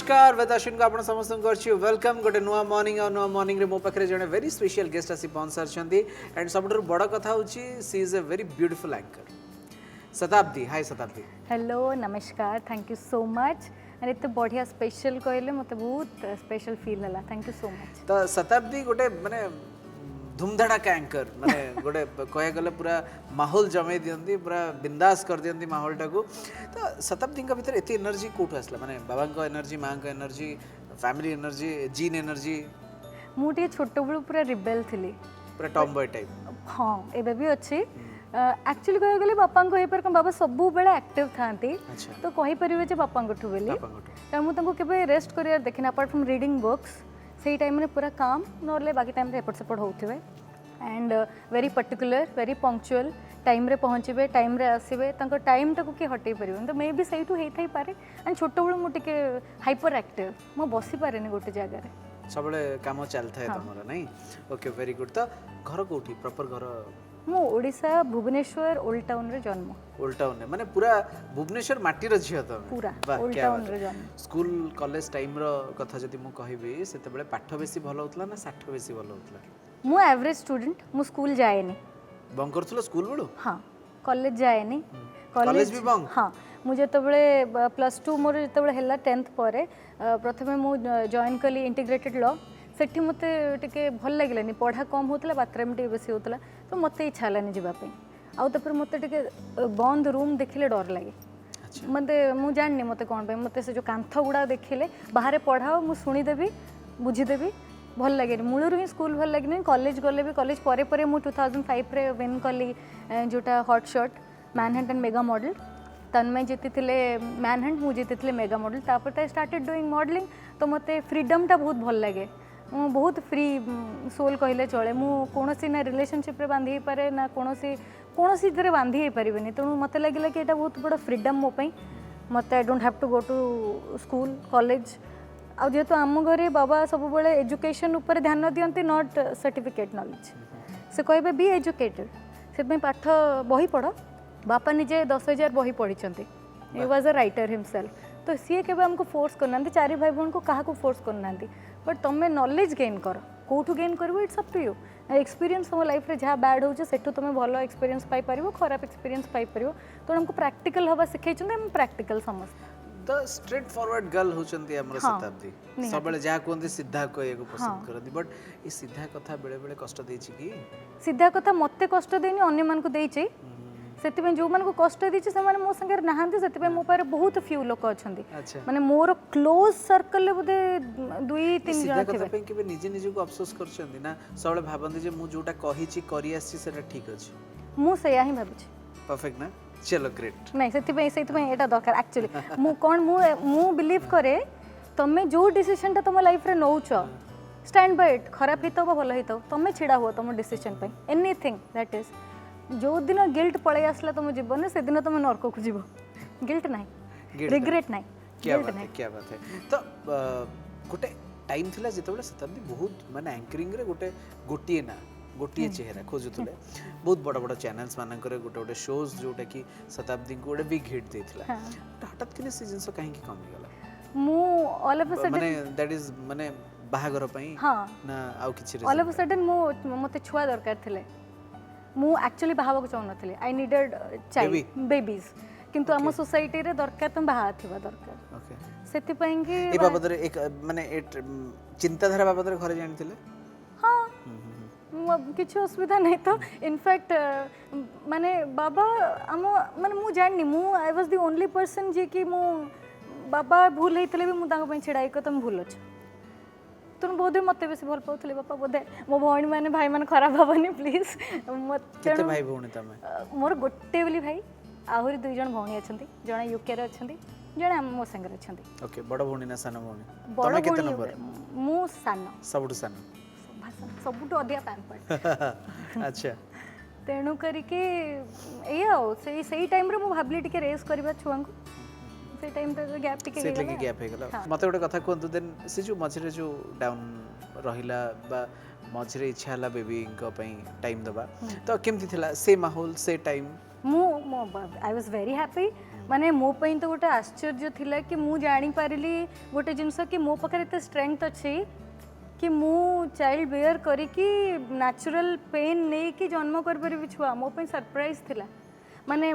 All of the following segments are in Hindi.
नमस्कार वेद अश्विन को आपण समस्त करछि वेलकम गोटे नुआ मॉर्निंग रे मो पाखरे जने वेरी स्पेशल गेस्ट आसी पहुंच सारछंती एंड सबटर बड़ कथा होछि she is a very beautiful anchor Shatabdi hi शताब्दी हेलो नमस्कार थैंक यू सो मच अरे इतने बढ़िया स्पेशल कहले मते बहुत स्पेशल फील हला थैंक यू सो मच तो शताब्दी गोटे माने धूमधड़ाका एंकर माने गोटे कहे गले पूरा माहौल जमे दियंती पूरा बिंदास कर दियंती माहौल टाको तो शताब्दी का भीतर एते एनर्जी कोठो आसला माने बाबा को एनर्जी मां को energy family energy gene energy मु टे छोट बळु पूरा रिबेल थिली पूरा टॉम बॉय टाइप हां एबे भी अछि एक्चुअली कहे गले बापा को हेपर बाबा सब बेले एक्टिव थांती तो कहि परिवे जे बापा को ठुबेली त मु तंको केबे रेस्ट करियर देखिन अपार्ट फ्रॉम रीडिंग बुक्स सही टाइम में पूरा काम नले बाकी टाइम रे एपट सेपट होथिबे and very particular very punctual time रे पहुँचे टाइम रे आसबे तंको टाइम टाको कि हटई परिबन तो मे बी सही टू हेई पारे एंड छोट बळु मु टिके हाइपर एक्टिव मु बसी पारेनी गोटे जगह रे सबले काम चलता है तमरा नहीं ओके वेरी गुड तो घर कोठी प्रॉपर घर मु ओडिशा भुवनेश्वर ओल्ड टाउन रे जन्म ओल्ड टाउन में माने पूरा भुवनेश्वर माटी रो झियो त पूरा ओल्ड टाउन रे जन्म स्कूल कॉलेज टाइम रो कथा जदी मु कहिबी सेते बेले पाठ बेसी भलो होतला ना साठ बेसी भलो होतला मु एवरेज स्टूडेंट मु स्कूल जाएनी बंक करथलो स्कूल बडो हां कॉलेज जाएनी कॉलेज भी बंक हां मु जेतबेले +2 मोर जेतबेले हला 10th परे प्रथमे मु जॉइन कली इंटीग्रेटेड लॉ सेठी मते टिके भल लागलानी पढ़ा कम होतला बाथरूम टिके बेसी होतला तो मते इच्छा हलानी जिबा पे आउ त फिर मते टिके बंद रूम देखिले डर लागे मते मु जाननी मते कोन पे मते से जो कांथ गुडा देखिले बाहर पढ़ाओ मु सुनी देबी बुझी देबी भल लगे मूलर ही स्कूल भल लगे कॉलेज गले भी कॉलेज परे परे मु 2005 रे विन कली जोटा hot shot Manhattan mega model Tanmay जीति थिले मैनहंट मु जीति थिले मेगा मॉडल तापर आई स्टार्टेड डूइंग मॉडलिंग तो मते फ्रीडम टा बहुत भल लगे मु बहुत फ्री सोल कहले चले मु कोनोसी ना रिलेशनशिप रे बांधी पारे ना कोनोसी इधरे बांधी पारिबेनी तेणु मते लागिला कि एटा बहुत बड़ फ्रीडम मो पई मते I don't have to go to school college आ जेहेतु आम घरे बाबा सब बेले एजुकेशन ऊपर ध्यान दियंती नॉट सर्टिफिकेट नॉलेज से कहबे बी एजुकेटेड से पाठ बही पढ़ बापा निजे 10,000 बही पढ़ी he was a writer himself तो सी के हमको फोर्स करना चारि भाई बहन को क्या फोर्स करना बट तुम नॉलेज गेन कर कौटू गेन कर it's up to you experience तुम लाइफ रे जहाँ बैड हो सेठू तुम भल एक्सपीरियंस पाई पारिबो खराब एक्सपीरियंस पाई पारिबो तो हमको प्रैक्टिकल हवा सिखाई हम प्रैक्टिकल समझ द स्ट्रेट फॉरवर्ड गर्ल होचंती हमर शताब्दी सबले जा कोंदी सीधा कहय को पसंद करदी बट ई सीधा कथा बेले बेले कष्ट देई छी की सीधा कथा मते कष्ट देनी अन्य मान को देई छी सेति में जो मान को कष्ट देई छी से माने मो संगे नहांती सेति में मो पारे बहुत फ्यू लोक अछंती माने मोर क्लोज सर्कल ले बुदे 2-3 जण थे कथा पे के निजे निजे को अफसोस करछंती ना सबले भाबंदी जे मु जोटा कहि छी करि आसी सेटा ठीक अछि मु सया ही भाबु छी परफेक्ट ना चलो ग्रेट नहीं से एटा दरकार एक्चुअली मु कोन मु बिलीव करे तमे जो डिसीजन ता तुम लाइफ रे नौछ स्टैंड बाय इट खराब हितो बा भलो हितो तमे छिडा हो तुम decision pay anything that is जो दिन गिल्ट पळे आसला तुम जीवन से दिन तुम नरक को जीवो गिल्ट नहीं रिग्रेट नहीं क्या बात है तो गोटे टाइम थिला जेतबेले शताब्दी बहुत माने एंकरिंग रे गोटिए ना गोटिए चेहरा खोजुले बहुत बड़ बड़ चैनल्स मानकर गोटे गोटे शोज जोटा कि शताब्दी को गोटे बिग हिट देथिला हठात किने से जिंस काहे की कमी गला मु ऑल ऑफ अ सडन माने दैट इज माने बाहागर पई ना आउ किछि रे ऑल ऑफ अ सडन मु मते छुआ दरकार थिले मु एक्चुअली बाहावा को चाहन नथिले आई नीडेड चाइल्ड बेबीज किंतु हम सोसाइटी रे दरकार तुम बाहा थिबा दरकार ओके सेति पई कि ए बाबद रे एक माने चिंताधारा बाबद रे घरे जानिथिले किसी असुविधा नहीं तो इनफैक्ट माने बाबा आम माने मु जाननी मु I was the only person जे कि मु बाबा भूल होते भी मुझे छिड़ाई को तुम भूल अच्छे तुम बोधे मत बेस भल पाऊले बापा बोधे मो भाई मैंने भाई मैंने खराब हेनी प्लीज केते भाई भौणी तमे मोर गोटे बोली भाई आहरी 2 जण भौणी अछंती जणे यूके रे अछंती जणे मो संग रे अछंती ओके बड़ भौणी ना सान भौणी तमे केते नंबर मु सान सबटु सान सबुठ अधिक पैंपड़ अच्छा तेणु करके सही टाइम रे मु भाबली टिके रेस करबा छुआ को से टाइम पे गैप टिके से लगे गैप हे गेला मते गोटे कथा कोंतु देन से जो मझरे जो डाउन रहिला बा मझरे इच्छा हला बेबी को पई टाइम दबा तो केमती थिला से माहौल से टाइम मु आई वाज वेरी हैप्पी माने मो पई तो गोटे आश्चर्य थिला कि मु जानी पारिली गोटे जिनस कि मो पाखे एते स्ट्रेंथ अच्छी कि मु चाइल्ड बेयर करी कि नेचुरल पेन नहीं कि जन्म कर परिबि छुआ मो पई सरप्राइज थिला माने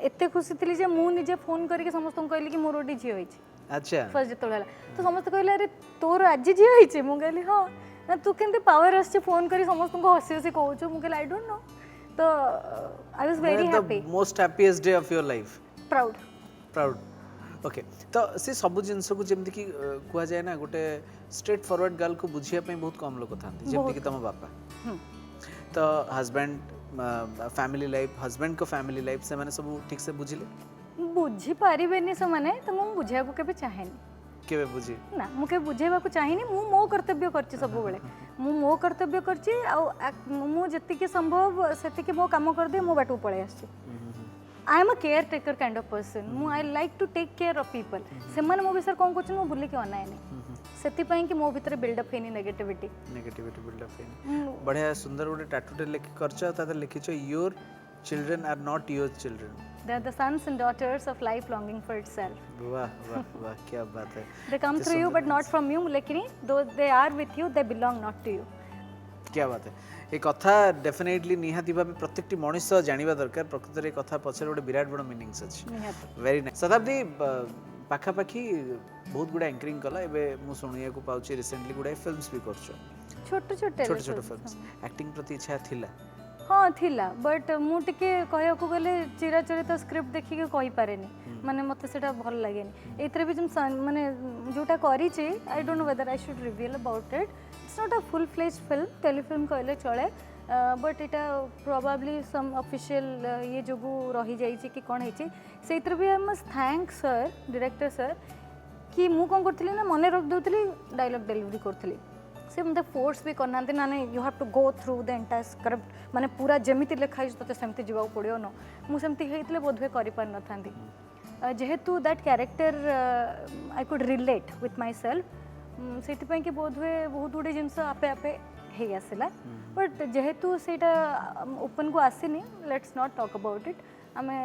एते खुशी थिली जे मु निजे फोन करके समस्त कहली कि मोर ओडी झियो होइछि अच्छा फर्स्ट जतो होला तो समस्त कहले अरे तोर आज झियो होइछि मु कहली हां ना तू केंते पावर आछे फोन करी समस्त को हसी हसी कहउछु मु कहली आई डोंट नो तो I was very happy most happiest day of your life proud okay तो से सब जिनस को जमती कि कुआ जाए ना गोटे स्ट्रेट फॉरवर्ड गर्ल को बुझिया पे बहुत कम लोग था जमती कि तुम बापा तो हस्बैंड फैमिली लाइफ हस्बैंड को फैमिली लाइफ से माने सब ठीक से बुझिले बुझी पारिबेनी से माने तो मु बुझिया को केबे चाहेनी केबे बुझी ना मु के बुझेबा को चाहेनी मु मो कर्तव्य करछि सब बेले मु मो कर्तव्य करछि आ मु जति के संभव सेति के मो काम कर दे मो बाटू पळे आछि I am a caretaker kind of person मु I like to take care of people से माने मो विषय कोन कोछ मु भूली के अनाय नै सेति पई कि मो भीतर बिल्ड अप हेनी नेगेटिविटी बिल्ड अप हेनी बढ़िया सुंदर गोटे टैटूटे लिखि करछ ताते लिखिछ your children are not your children they are the sons and daughters of life longing for itself वाह वाह वाह क्या बात है they come through you but not from you लेकिन though they are with you they belong not to you क्या बात है ए कथा डेफिनेटली निहाती भाबे प्रत्येकटी मनुष्य जानिबा दरकार प्रकृत रे कथा पछरे गोटे विराट बड़ मीनिंग्स अछि वेरी नाइस शताब्दी पाखा पाखी बहुत गुडा एंकरिंग कला एबे मु सुनिया को पाउची रिसेंटली गुडा फिल्म्स भी करछो छोट छोट फिल्म्स एक्टिंग प्रति इच्छा थिला हाँ थिला बट मु टिके कहया को गले चिराचरित स्क्रिप्ट देखि के कहि पारेनी माने मते सेटा भल लागेनी एतरे भी जम माने जोटा करी छी I don't know whether I should reveal about it it's not a full fledged film telefilm कहले चले बट इटा प्रोबेबली सम ऑफिशियल ये जोगु रही जाई छी कि कोन हेची सेतरे भी आई must thank sir director sir कि मु कोन करथली ना मने रख दउतली डायलॉग डिलीवरी करथली से मते फोर्स भी करना ना you have to go through the entire script माने पूरा जेमिति लिखाई तते सेमति जीवा पड़ियो न मु सेमति हेतले बोधवे करि पार न थांदी जेहेतु that character I could relate with my self सेति पय कि बोधवे बहुत गुडे जिंस आपे आपे हे आसला बट जेहेतु सेटा ओपन को आसीनी let's not talk about it आमे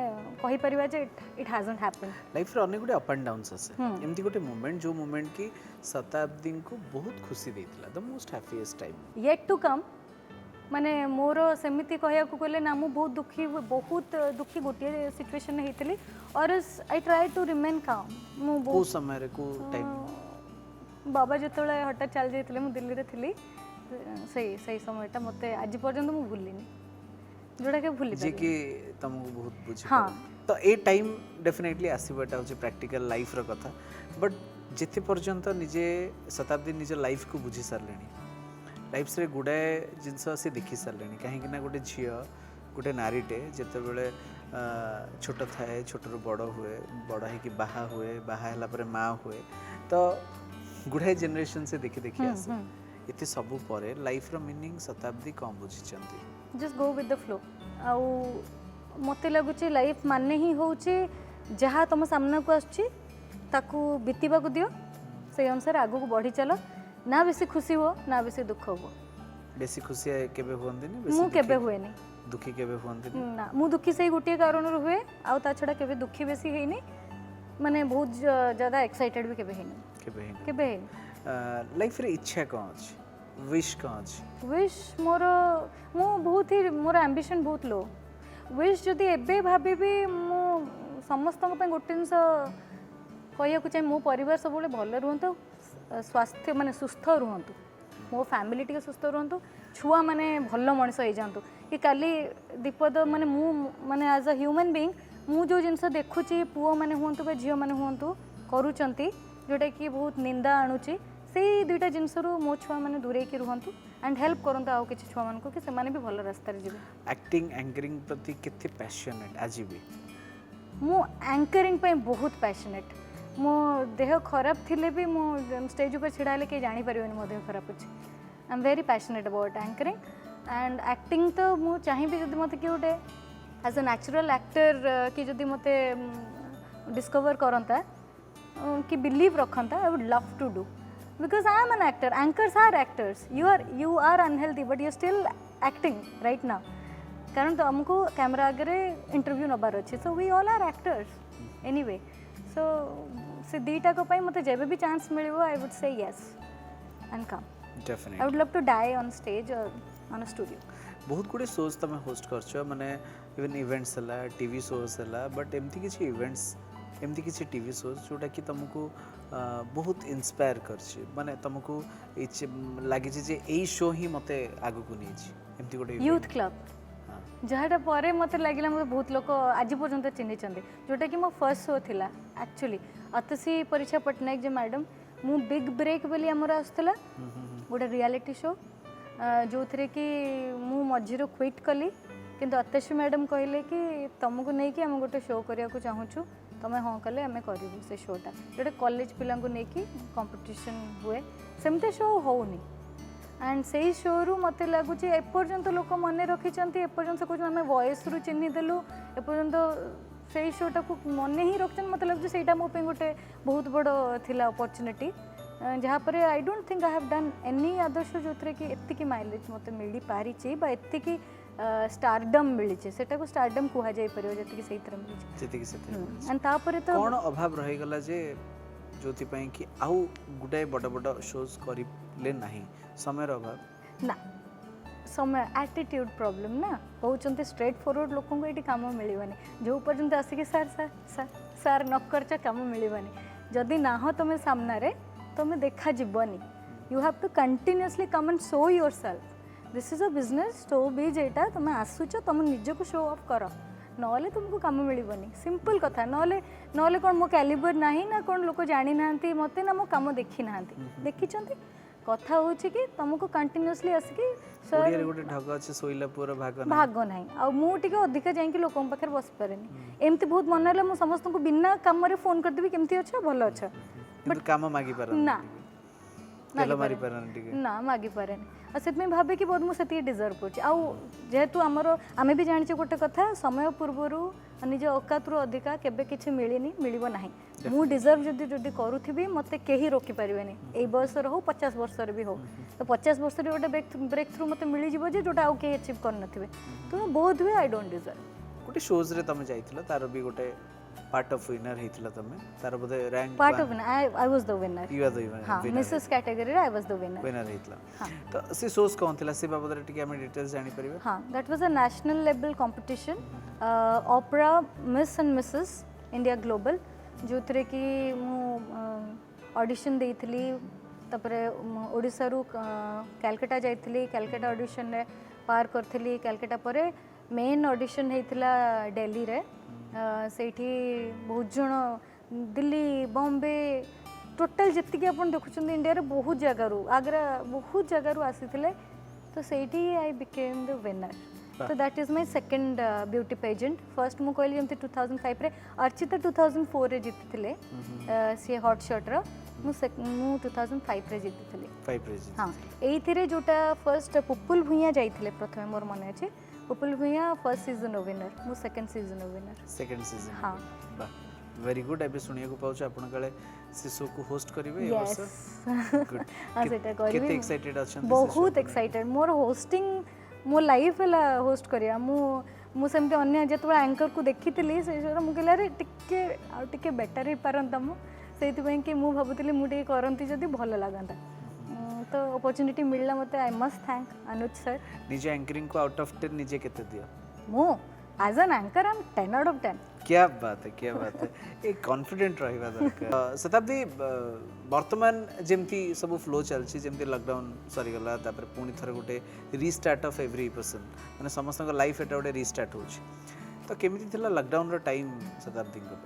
कहि परिबा जे इट हैजंट हैपेंड लाइफ रे अनेक गुडे अप एंड डाउन्स आसे एमती गोटे मोमेंट जो मोमेंट की शताब्दी को बहुत खुशी देइतला the most happiest time yet to come माने मोर सेमिति कहया को कहले ना मु बहुत दुखी गोटे सिचुएशन हेतली और आई ट्राई टू रिमेन काम मु को समय रे को टाइम बाबा जतले हठात चल जाइतले मु दिल्ली रे थिली सही सही समयटा मते आज पर्यंत मु भूलिनी जोड़ा के भूली जे कि तुमको बहुत बुझी हाँ तो ए टाइम डेफिनेटली आसीबाटा होची प्रैक्टिकल लाइफ रो कथा बट जेते पर्यंत निजे शताब्दी निजे लाइफ को बुझी सरलेनी लाइफ रे गुडाए जिनस से देखि सरलेनी काहे कि ना गोटे झियो गोटे नारीटे जेते बेले छोट थाए छोट रो बड़ हुए बड़ है कि बाहा हुए बाहा हला परे माँ हुए तो गुडाए जनरेशन से देखि देखि आसे इते सबु परे लाइफ रो मीनिंग शताब्दी कम बुझी चंती just go with the flow आउ मते लागुची लाइफ माने ही होउची जहाँ तुम सामना को आछी ताकू बीतीबा को दियो से अनुसार आगु को बढ़ी चलो ना बेसी खुशी हो ना बेसी दुख हो बेसी खुशी केबे होंदिनी बेसी मु केबे हुएनी दुखी केबे होंदिनी ना मु दुखी सही गोटे कारण हुए आउ ता छडा केबे दुखी बेसी हेनी माने बहुत ज्यादा एक्साइटेड भी केबे हेनी केबे हेनी लाइफ रे इच्छा कोन अछि विश कोन अछि विश मोर मु बहुत ही मोर एम्बिशन बहुत लो विश जदि एबे भाबी भी मु समस्त पे गोटे जिनस कहया को चाहे मो परिवार सब भल रुहंतो स्वास्थ्य माने सुस्थ रुहंतो मो फैमिली टिके सुस्थ रुहंतो छुआ माने भल मनिष हो जांतु कि काली दीपद माने मु माने एज अ ह्यूमन बीइंग मु जो जिनस देखुची पुओ माने हुंतु बा झियो माने हुंतु करूचंती जोटा कि बहुत निंदा आणुची से दुईटा जिनस मो छुआ मैंने दूरे की रुहतु एंड हेल्प करंतु आउ किछि छुआ मान को कि से माने भी भल रास्ता रे जिवे एक्टिंग एंकरिंग प्रति केते पैशनेट आज भी मो एंकरिंग पे बहुत पैशनेट मो देह खराब थिले भी मो स्टेज ऊपर छिड़ाले के जानि परियोनी मो देह खराब अछि I am very passionate about anchoring and acting तो मु चाहि भी जदि मते कि उठे एज अ नेचुरल एक्टर कि जदि मते डिस्कवर करंता कि बिलीव रखंता I would love to do because I am an actor. Anchors are actors. You are unhealthy but you are still acting right now. कारण तुमको कैमरा आगे इंटरव्यू नबार अच्छे so we all are actors anyway so say दीटा को मत जब भी चांस मिले I would say yes and come definitely I would love to die on stage और ऑन अ स्टूडियो बहुत गुड़े शोज तुम होस्ट कर माने इवन इवेंट्स है टीवी शोज है बट एमती किसी इवेंट्स एमती किसी टीवी शोज जोटा कि तुमको बहुत इंस्पायर कर माने तुमको लगी जे यही शो ही मते आगु को नहीं एमती गोटे यूथ क्लब जहाँटा पर मत लगे मतलब बहुत लोग आज पर्यंत चिन्ह जोटा कि मो फर्स्ट शो थिला एक्चुअली अतसी परीक्षा पट्टनायक जो मैडम मु बिग ब्रेक बोली आमर आसला गोटे रियलिटी शो जो थे कि मु मझीर क्विट कली किंतु अतसी मैडम कहले कि तुमको नहीं कि आम गोटे शो करने को चाहूँ तुम हाँ कले आम करूँ से शोटा जोटा कॉलेज पिला नहीं कंपटीशन हुए सेमती शो होनी एंड से ही शो रु मत लगुच एपर्यंत लोक मन रखिंट एपर्यंत कौन आम वॉइस रु चिन्हीदेलु एपर्यंत से शोटा को मन ही रखते मत लगे से गोटे बहुत बड़ थिला अपॉर्चुनिटी जहाँ पर I don't think I have done any other show जो कि एतिकी माइलेज मत मिल पारी एतिकी स्टारडम मिली सेटा को स्टारडम कह जाय परियो जति से इतर मिली एंड तापर तो कोन अभाव रही गला जे जोति पई कि आउ गुडे बड़ बड़ शोज करिले नाही समय रो अभाव ना समय एटीट्यूड प्रॉब्लम ना कहते स्ट्रेट फॉरवर्ड लोक को ये कम मिलवानी जो पर्यंत आसिक सार सार सार सार न कर कम मिलवानी जदि ना हो तुम सामने तुम देखा जीवनी you have to continuously come and show yourself this is a business show बीज एटा तुम आसुच तुम निज को शो ऑफ कर नॉले तुमको काम मिलबनी सिंपल कथा नॉले नॉले कौन मो कैलिबर नाही ना कौन लोक जानी नांती मते ना मो काम देखी नांती देखी चंती कथा होची कि तुमको कंटिन्यूअसली आसिकी ओडिया गोटे ढग अछि सोइला पूरा भाग नाही आ मु टिके अधिक जाई कि लोकन पाखर बस पारेनी एमती बहुत मन होला मु समस्त को बिना काम रे फोन कर देबी केमती अच्छा भलो अच्छा बट काम मागी पर ना केलो मारी पर टिके ना मागी पारेनी आ सेतमे भाबे कि बहुत मु सेती डिजर्व करछि आ जेहेतु हमर आमे भी जानि छ गोटे कथा समय पूर्वरु निज औकातरु अधिका केबे किछि मिलिनी मिलिबो नाही मु डिजर्व जदि जदि करूथिबी मते केही रोकी परिबेनी एई बयस रो 50 वर्ष रे भी हो तो 50 वर्ष रे गोटे ब्रेक थ्रू मते मिली जिवो जे जोटा आउ के अचीव कर नथिबे तो बहुत वे आई डोंट डिजर्व गोटे शोज रे तमे जाइथिला तार भी गोटे पार्ट ऑफ विनर हेतिला तमे तार बदे rank part of I was the winner you are the winner हां मिसेस कैटेगरी रे I was the winner winner हेतिला तो से शोज कोन थिला से बाबद रे टिके हम डिटेल्स जानि परिबे हां that was a national level competition opera miss and Mrs India global जो थे कि मु ऑडिशन देइथिली तपरे ओडिसा रु कलकत्ता जाइथिली कलकत्ता ऑडिशन रे पार करथिली कलकत्ता परे मेन ऑडिशन हेतिला दिल्ली रे सेठी बहुत जन दिल्ली बॉम्बे टोटल जितकी आप देखुं इंडिया रे बहुत जगार आग्रा बहुत जगार आसी तो सेठी आई बिकेम द विनर तो that is my second beauty pageant first मु कहली जमती 2005 रे अर्चिता 2004 रे जीतिथिले सी हॉट शॉट रो मु 2005 रे जीतिथिले 5 रे हां एइथिरे जोटा फर्स्ट पुपुल भुइया जाइथिले प्रथम मोर मन अछि पुपुल भुइया फर्स्ट सीजन विनर मु second season winner second season हां वेरी गुड एबे सुनिया को पाउछ आपण काले शिशु को होस्ट करिवे ए वर्ष गुड हां सेटा करिवे केते एक्साइटेड अछन बहुत एक्साइटेड मोर होस्टिंग मो लाइफ है होस्ट करिया मु सेमते अन्य जेतबे एंकर को देखितली से जोरा मु कहला रे टिके बेटर ही पारंता मु सेति पई कि मु भाबुतली मु टिके करंती जदी भलो लागंता तो अपॉर्चुनिटी मिलला मते I must thank Anuj sir निजे एंकरिंग को आउट ऑफ 10 निजे केते दियो मु as an anchor I am 10 out of 10 क्या बात है एक कॉन्फिडेंट रहइबा दरकार शताब्दी वर्तमान जेमती सब फ्लो चलछि जेमती लॉकडाउन सरी गला तापर पुनी थर गोटे रीस्टार्ट ऑफ एवरी पर्सन माने समस्त को लाइफ एटा गोटे रीस्टार्ट होछि तो केमिति थिला लॉकडाउन रो टाइम शताब्दी को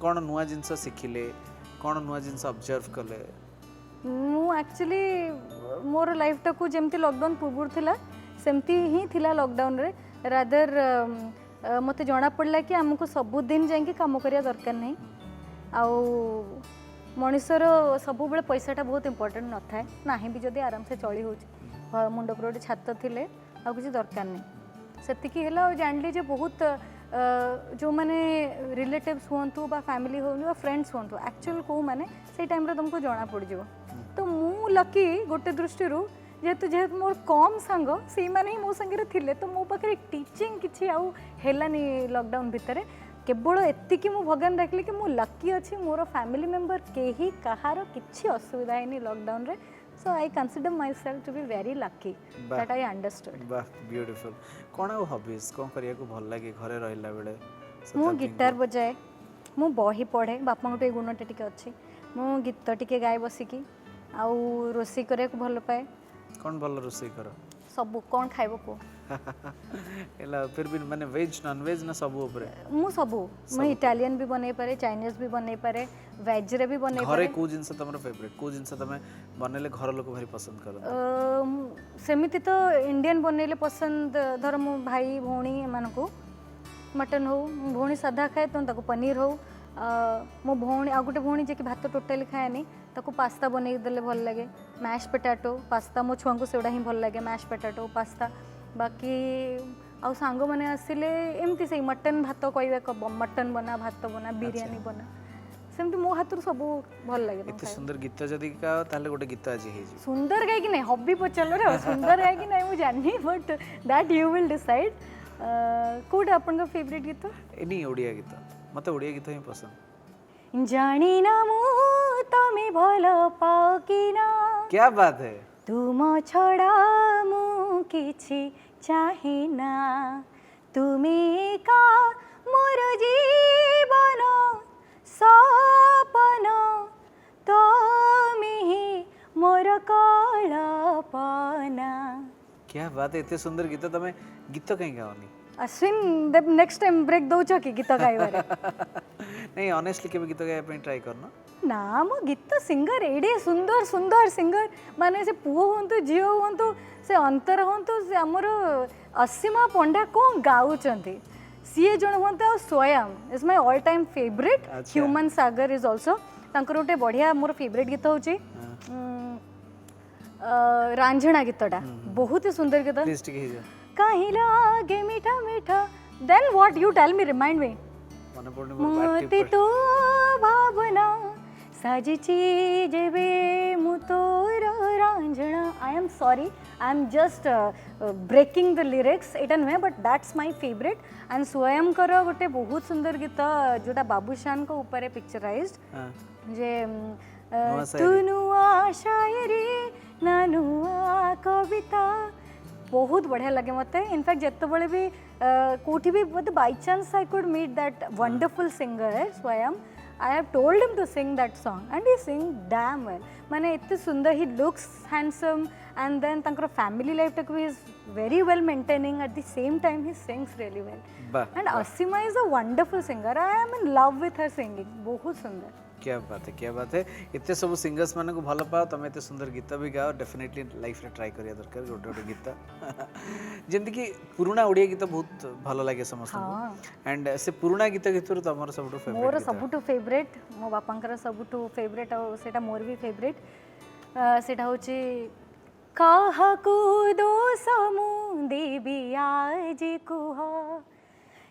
कोन नुवा जिंस सिखिले कोन नुवा जिंस ऑब्जर्व कले मु एक्चुअली मोर लाइफ टा को जेमती लॉकडाउन पूर्व थिला सेमती ही थिला लॉकडाउन रे रादर मते जना पड़ला कि हमको सब दिन जाके काम करिया दरकार नहीं आउ मनुष्यर सब बेले पैसाटा बहुत इंपोर्टेंट न थाए नाही भी जदी आराम से चली हो मुंड पर गोटे छात थिले आ किसी दरकार नहीं सेतिकी हेला जानली जे बहुत जो माने रिलेटिव्स होंतु बा फैमिली हो बा फ्रेंड्स होंतु एक्चुअल को माने से टाइम रे तुमको जना पड़ जिवो तो मु लकी गोटे दृष्टि जेहेतु जेहेतु मोर कम सांग से माने ही मो संगे थिले तो मो पाखे टीचिंग किछि आउ हेलानी लॉकडाउन भितर केवल एतिकी मु भगवान डाकली कि मु लकी अच्छी मोर फैमिली मेंबर केही कहार किछि असुविधा हैनी लॉकडाउन रे so I consider myself to be very lucky that I understood वाह ब्यूटीफुल कोन आ हॉबीज कोन करिया को भल लागे घरे रहिला बेले मु गिटार बजाए मु बही पढ़े बापा गोटे गुणटे टिके अच्छी मु गीत टिके गाए बसिकी आउ रोषे करे को भल पाए कोन भल रोषे कर सब कौन खाइबो को एला फिर भी माने वेज नॉन वेज ना सब ऊपर मु सब मु इटालियन भी बनै पारे चाइनीज भी बनै पारे वेज रे भी बनै घरे पारे को जिंस तमरो फेवरेट को जिंस तमे बनेले घर लोक भारी पसंद करन सेमिति तो इंडियन बनेले पसंद धर मो भाई भौणी मानको मटन हो भौणी सादा खाए तो ताको पनीर हो मो भौणी आ गोटे भौणी जे कि भात टोटली खाएनी ताको पास्ता बनै देले भल लागे मैश पोटैटो पास्ता मो छुआ को सेडा ही भल लागे मैश पोटैटो पास्ता बाकी आ सांग माने आसिले एमती से मटन भात कहबे मटन बना भात बना बिरयानी बना सेमती मो हाथुर सब भल लागे एते सुंदर गीत जदी का ताले गोटे गीत आज हे सुंदर गाय कि नहीं हॉबी पचल रे सुंदर गाय कि नहीं मु जानि but that you will decide code आपन का फेवरेट गीत एनी ओडिया गीत मते ओडिया गीत ही पसंद जानी ना मु तमे भल पाओ कि ना क्या बात है तुम छड़ा मु किछि चाहे ना तुमे का मोर जीवन सपन तुमे ही मोर कल्पना क्या बात है एते सुंदर गीत तमे गीत कहीं गाओनी अश्विन नेक्स्ट टाइम ब्रेक दौच कि गीत गाइबारे नहीं ऑनेस्टली केबे गीत गाय पे ट्राई करना ना मो गीत सिंगर एडे सुंदर सुंदर सिंगर माने से पुओ होंतु झियो होंतु से अंतर होंतु से हमर असीमा पंडा को गाउचंती सीए जण होंतु आ स्वयं is my all time favourite human Sagar is also तांकर गोटे बढ़िया मोर फेवरेट गीत होची रांझणा गीतटा बहुत ही सुंदर गीत प्लीज टिके हे कहीं लागे मीठा मीठा then what you tell me remind me मन पड़ने मोती तो भावना साजिची जेबे मुतोर Raanjhanaa I am sorry I am just breaking the lyrics एटा नुहे but that's my favourite and Swayam कर गोटे बहुत सुंदर गीत जोटा बाबूशान को ऊपर पिक्चराइज्ड जे तू नुआ शायरी ना नुआ कविता बहुत बढ़िया लगे मते इनफैक्ट जिते बड़े भी कोठी भी मतलब by chance I could meet that wonderful singer Swayam I have told him to sing that song and he sing damn well माने इतने सुंदर he looks handsome and then तंकर फैमिली लाइफ तक भी is very well maintaining at the same time he sings really well and Asima is a wonderful singer I am in love with her singing बहुत सुंदर क्या बात है इतने सब सिंगर्स मान को भल पाओ तुम एत सुंदर गीत भी गाओ डेफिनेटली लाइफ रे ट्राई करिया दरकार गोटे गोटे गीत जेमती कि पुराना ओडिया गीत बहुत भल लगे समस्त एंड से पुराना गीत भितर तुम सबुठु फेवरेट मोर सबुठु फेवरेट मो बापांकर सबुठु फेवरेट और सेटा मोर भी फेवरेट सेटा होची काहाकू दोष मु देवी आज कुह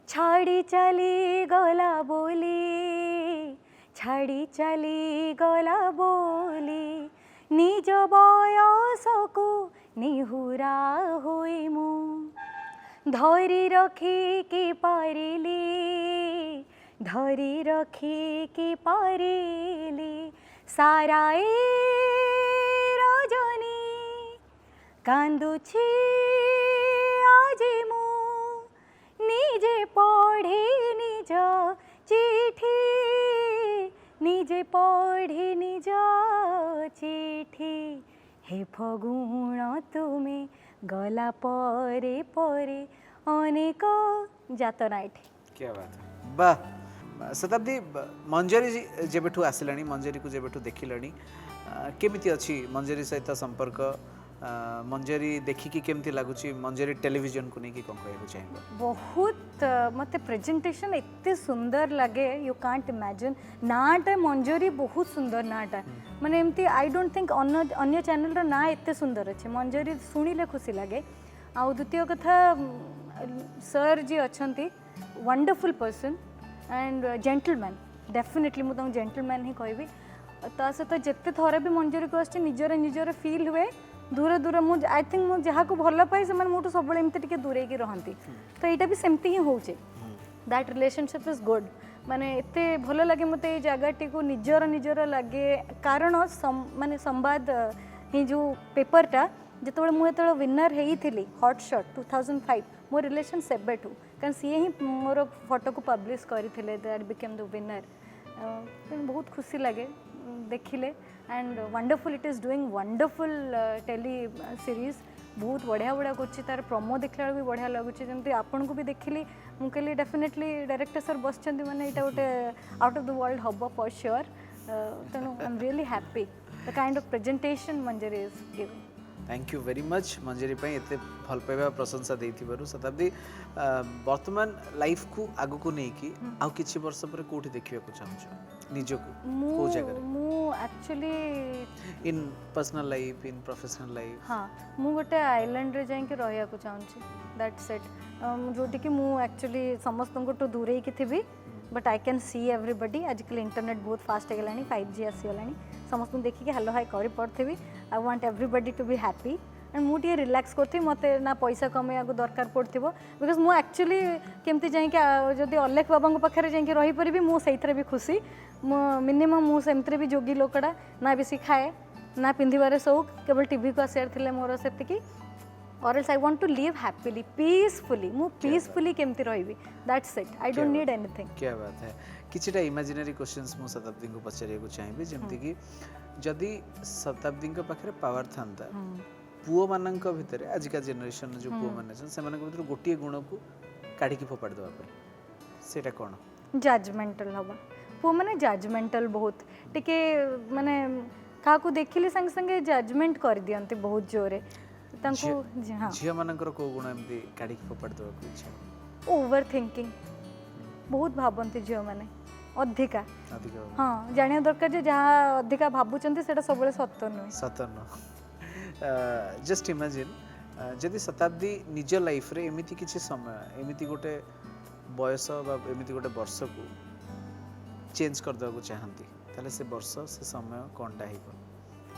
छाड़ी चली गला बोली छाड़ी चली गला बोली निज बयस को निहुरा होई मु धरी रखी कि पारिली धरी रखी कि पारिली साराए रजनी कांदुछि आज मु निजे पढ़े निज चिठी निजे पढ़े निज चिठी हे फगुण तुमे गला परे परे अनेक जातना एठी क्या बात है वाह शताब्दी मंजरी जेबेठू आसिलानी मंजरी को जेबेठू देखिलानी केमिति अछि मंजरी सहित संपर्क मंजरी देखिकी केमती लगुची मंजरी टेलीविजन को नहीं कौन कहना चाहिए बहुत मते प्रेजेंटेशन इतने सुंदर लगे यू कांट इमेजिन नाटा मंजरी बहुत सुंदर नाटा माने एमती आई डोंट थिंक अन्य चैनल रो ना इतने सुंदर अच्छे मंजरी शुणिले खुशी लगे आ द्वितीय कथा सर जी अच्छंती wonderful person and gentleman definitely मु जेंटलमैन ही कहबी ता सहित जिते थर भी मंजरी को आछे निजर निजर फील हुए दूर दूर मुझे आई थिंक मुझे जहाँ को भल पाए से मोटू सब एमती दूरे रहती तो यहाँ भी सेमती ही हो दैट रिलेशनशिप इज गुड माने एते भल लगे मत ये जगटी को निजर निजर लगे कारण माने संवाद ही जो पेपरटा जिते मुझे विनर होती हॉट शॉट 2005 मो रिलेशन सेबेठू कारण सी ही मोर फोटो को पब्लिश करते दैट बिकेम द विनर बहुत खुशी लगे देखिले and wonderful it is doing wonderful tele series बहुत बढ़िया बढ़िया कर तार प्रोमो देखला भी बढ़िया लगुच जमी आपन को भी देखिली मुझे डेफिनेटली डायरेक्टर सर बस मैंने यहाँ गोटे आउट ऑफ द वर्ल्ड हम फॉर श्योर तेणु I am really happy the kind of presentation Manjari is giving thank you very much Manjari एत भल पाइबा प्रशंसा देथिबारु शताब्दी वर्तमान लाइफ को आगु को नहीं कि आउ किछि वर्ष पर कोठी देखिबा को चाहछो निजको को जगह मु actually in personal life in professional life हाँ मु गोटे आइलैंड रे जाई के रहया को चाहूची दैट्स इट जोटी कि मु एक्चुअली समस्त को दूरे की थी but I can see everybody आजकल इंटरनेट बहुत फास्ट हो गलानी 5G आसीगलानी समस्त देखिए हेलो हाई कर पड़थि I want everybody to be happy and मुझे रिलैक्स करथि मते ना पैसा कमाया को दरकार पड़थिबो बिकॉज मु एक्चुअली केमती जाई के जदी अलेख बाबा पाखे जाई के रही परबी मु सेइथरे भी खुशी मिनिमम मु सेमतरे भी जोगी लोकड़ा ना बेसी खाए ना पिंधिबारे शौक केवल टीवी को आसियार थिले मोर सेतिकी और else I want to live happily peacefully मु पीसफुली केमती रहिबी that's it I don't need anything क्या बात है किछटा इमेजिनरी क्वेश्चंस मु शताब्दी को पचारिया को चाहिबे जेमति कि जदी शताब्दी को पाखरे पावर थांता पुओ मानक भितर आजिका जेनरेशन जो पुओ माने छन से मानक भितर गोटिए गुण को काढी की फोपाड़ दवा पे सेटा कोन जजमेंटल हवा पु माने जजमेंटल बहुत टिके माने का को देखिले संग संग जजमेंट कर दियंते बहुत जोरे तांको हां झिया मानकर को गुण एमती काढी की फोपाड़ दवा को इच्छा ओवर थिंकिंग बहुत भाबंती झियो माने अधिका अधिका हाँ जानिया दरकार जे जहाँ अधिका भाबुचंती सेटा सबले सत्य नुहे सत्य न जस्ट इमेजिन जदि शताब्दी निज लाइफ रे एमिति किछि समय एमिति गोटे बयस बा एमिति गोटे वर्ष को चेंज कर दवा को चाहंती ताले से वर्ष से समय कोनटा हेबो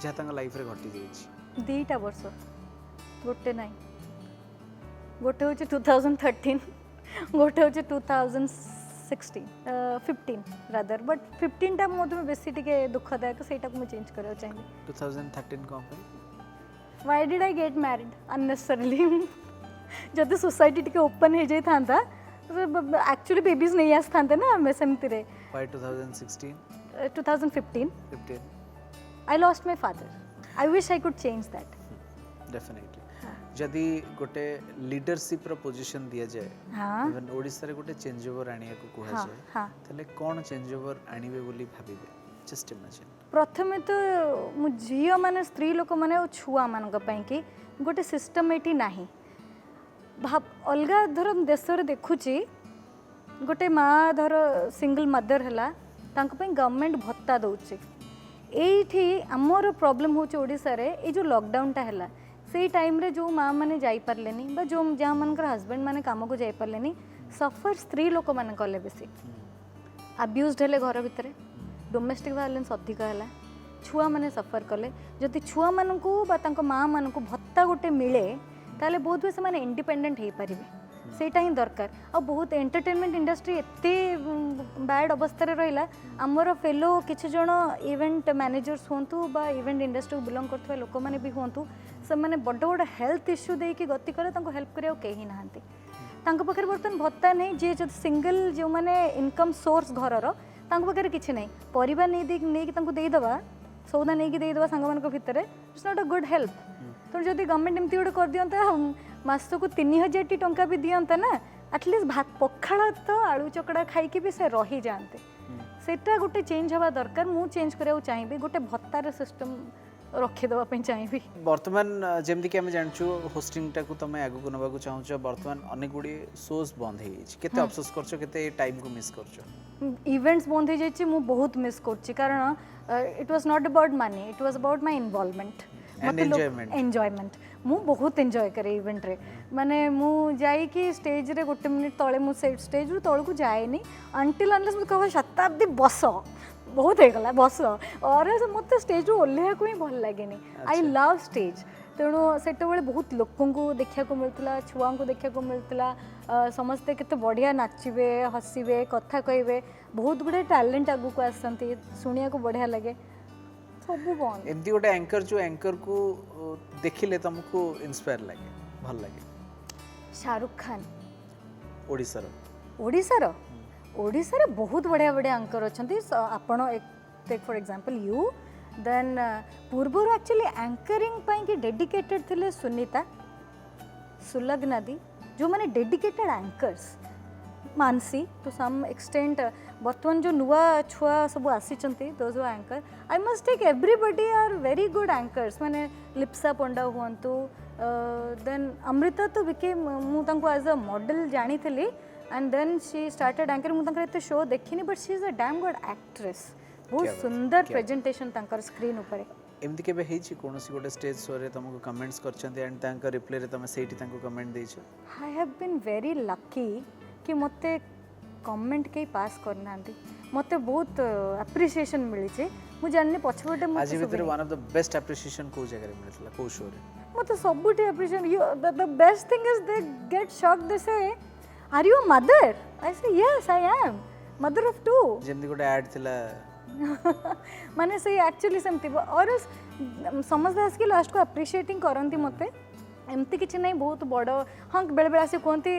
जहा तांग लाइफ रे घटी जाइछि दीटा वर्ष गोटे नाही गोटे होचे 2013 गोटे होचे 2016 15 रादर बट 15 टा मोदे बेसी टिके दुखदायक सेटा को मैं चेंज करबा चाहिए 2013 को पे why did I get married unnecessarily जदि सोसाइटी टिके ओपन हो जाई थांता एक्चुअली बेबीज नहीं आस थांते ना मैं सेमती रे why 2016 2015 15 I lost my father I wish I could change that definitely जदि गोटे लीडरशिप रो पोजीशन दिया जाए हाँ इवन ओडिसा रे गोटे चेंज ओवर आनिया को कुहा हाँ जाए हाँ तले कोन चेंज ओवर आनिबे बोली भाबिबे जस्ट इमेजिन प्रथमे तो मु झियो माने स्त्री लोक माने और छुआ मानक पई कि गोटे सिस्टम एटी नाही भाब अलगा धर देश रे देखुची गोटे माँ धर सिंगल मदर हला तांक पई गवर्नमेंट भत्ता दउची एठी हमर प्रॉब्लम होचे ओडिसा रे ए जो लॉकडाउन टा हला से टाइम रे जो माँ माने जाई परलेनी बा जो जहाँ मानकर हस्बैंड माने काम को जाई परलेनी सफर स्त्री लोक माने कले बेसी अब्यूज्ड हेले घर भितरे डोमेस्टिक वायलेंस अधिक है छुआ मैंने सफर कले जदि छुआ मानक माँ मान को भत्ता गोटे मिले ताले बहुत भी से इंडिपेंडेंट हो पारे सेटा ही दरकार आ बहुत एंटरटेनमेंट इंडस्ट्री एते बैड अवस्था रहा आमर फेलो किसी जन इवेंट मैनेजर्स हूँ बा इवेंट इंडस्ट्री को बिलोंग करते लोक मैंने भी हूँ से मैंने बड़ बड़ हेल्थ इश्यू देकी गति कले हेल्प करा कहीं ना पाखे बर्तमान भत्ता नहीं जी जो सिंगल जो मैंने इनकम सोर्स घर पाखे किसी ना परिवार नहीं देदेवा सौदा नहीं देदेवा सांग मान भितर it's not a good help तो जब गवर्नमेंट एमती गोटे कर दिंता मास को 3000 टंका भी दिंता ना एटलिस्ट भात पखाड़ तो आलू चकड़ा खाई भी से रही जाते सेटा गोटे चेंज हवा दरकार मु चेंज करा चाहिए गोटे भत्तार सिस्टम रखीदेवाई चाहिए वर्तमान जमती कि आम जानचु होस्टिंग टाक तुम आगू को नवा चाहूच वर्तमान अनेक गुड़ी शोज बंद हो अफसोस कर टाइम को मिस कर इवेंट्स बंद हो जाए मु बहुत मिस कर कारण it was not about money it was about my involvement enjoyment मु बहुत एंजॉय करे इवेंट रे माने मु जाई कि स्टेज रे गोटे मिनिट तले मु स्टेज रू तल को जाएनी अंटिल अनलेस मु कह शताब्दी बस बहुत हो गला बस और मत स्टेज रू ओल्हे को ही भल लगे आई लव स्टेज तेणु सेतबेले बहुत लोकन को देखा मिलता छुआ को देखा मिलता समस्ते केते बढ़िया नाचिबे हसीबे कथा कहबे बहुत गुड़े टैलेंट आगु को आसती शुणिया को बढ़िया लगे सब बंद एमती गोटे एंकर जो एंकर को देखिले तुमको इंस्पायर लगे भल लगे शाहरुख खान ओडिसा रो ओडिशार ओडिशार बहुत बढ़िया बढ़िया एंकर अच्छा आपण take for example you then पूर्वर एक्चुअली एंकरिंग पाई कि डेडिकेटेड थिले सुनीता सुलग्नादी जो माने डेडिकेटेड एंकर्स मानसी टू सम एक्सटेंट बर्तमान जो नुआ छुआ सब आसी those anchor I must take everybody are very good anchors माने लिप्सा पंडा हुअंतु देन अमृता तो बिके मुझे एज अ मॉडल जानी थी and then she started anchor मुझे एत शो देखनी but she is a damn good actress बहुत सुंदर प्रेजेंटेशन तांकर स्क्रीन ऊपर एमती केबे हेछि कोनोसी गोटे स्टेज शो रे तुमको कमेंट्स करछन्ते एंड तांकर रिप्लाई रे तुम सेठी तांको कमेंट देछो I have been very lucky कि मते कमेंट के पास करना मते बहुत एप्रिसिएशन मिली मु जानने पछबटे आज भीतर one of the best appreciation को जगह रे मिलतला को शो रे मते सबुटी appreciation the best thing is they get shocked they say are you a mother I say yes I am mother of two जेमती गोटे ऐड थिला माने से एक्चुअली सेमती और समझते आस लास्ट को अप्रिशिएटिंग करती मते एमती किसी ना बहुत बड़ हाँ बेले बेले आसे कहती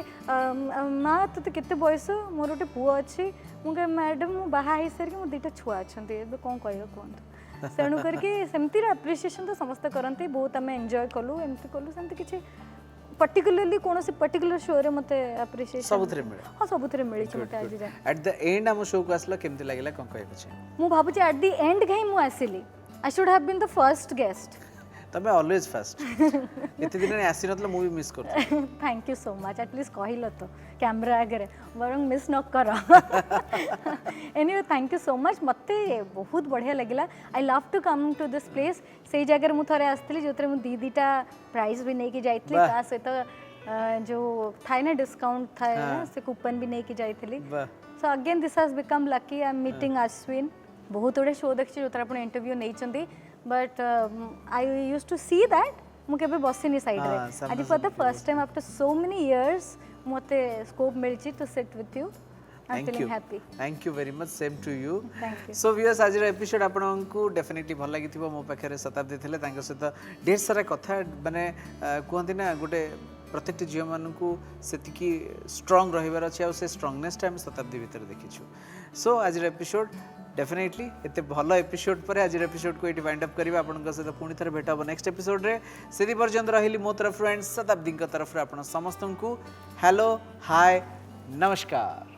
माँ तो केते बयस मोर गोटे पुआ अच्छी मुझे मैडम मु बाहा हो सारी मो दुटा छुआ अच्छा कौन कह कहतु तेणु करके सेमती अप्रिशिएशन तो समस्ते करती बहुत आम एंजॉय कलु एमती कलु सेमती किसी पर्टिकुलरली कौन से पर्टिकुलर शो रे मते अप्रिशिएशन सबुथरे मिले हाँ सबुथरे मिली मते आज जाए एट द एंड हम शो को आसला केमती लागिला कोन कहै छै मु भाबु एट द एंड घाई मु आसिली I should have been the first guest तमे ऑलवेज फर्स्ट एते दिन ने आसी नतला मूवी मिस करतो thank you so much at least कहिल तो कैमरा आगे बरंग मिस न कर anyway thank you so much मते बहुत बढ़िया लगिला I love to come to this place से जगह मु थरे आस्तिली जोतरे मु दीदीटा प्राइज भी नहीं की जाइतली ता सहित जो थाई ना डिस्काउंट था से कूपन भी नहीं की जाइतली so again this has become lucky I am meeting Ashwin बहुत गुड़े शो देखी जो आप इंटरव्यू नहीं but I use to see that मुझे बसनी साइड रे आज for the first time after so many years मते स्कोप मिलची to sit with you I am feeling happy thank you very much same to you thank you so viewers आज एपिसोड आपको डेफिनेटली भल लगी मो पाखे शताब्दी थे सहित ढेर सारा कथा माने कहते ना गोटे प्रत्येक झील मानू से स्ट्रंग रही अच्छे आ स्ट्रंगनेस आम शताब्दी भितर देखीचु सो आज एपिसोड डेफिनेटली एते भल एपिसोड पर आज एपिसोड को ये वाइंड अप करवा आपन सहित पुणी थे भेट हम नेक्स्ट एपिसोड रे से पर्यंत रही मो तरफ एंड शताब्दी तरफ आप समस्त को हेलो हाय नमस्कार।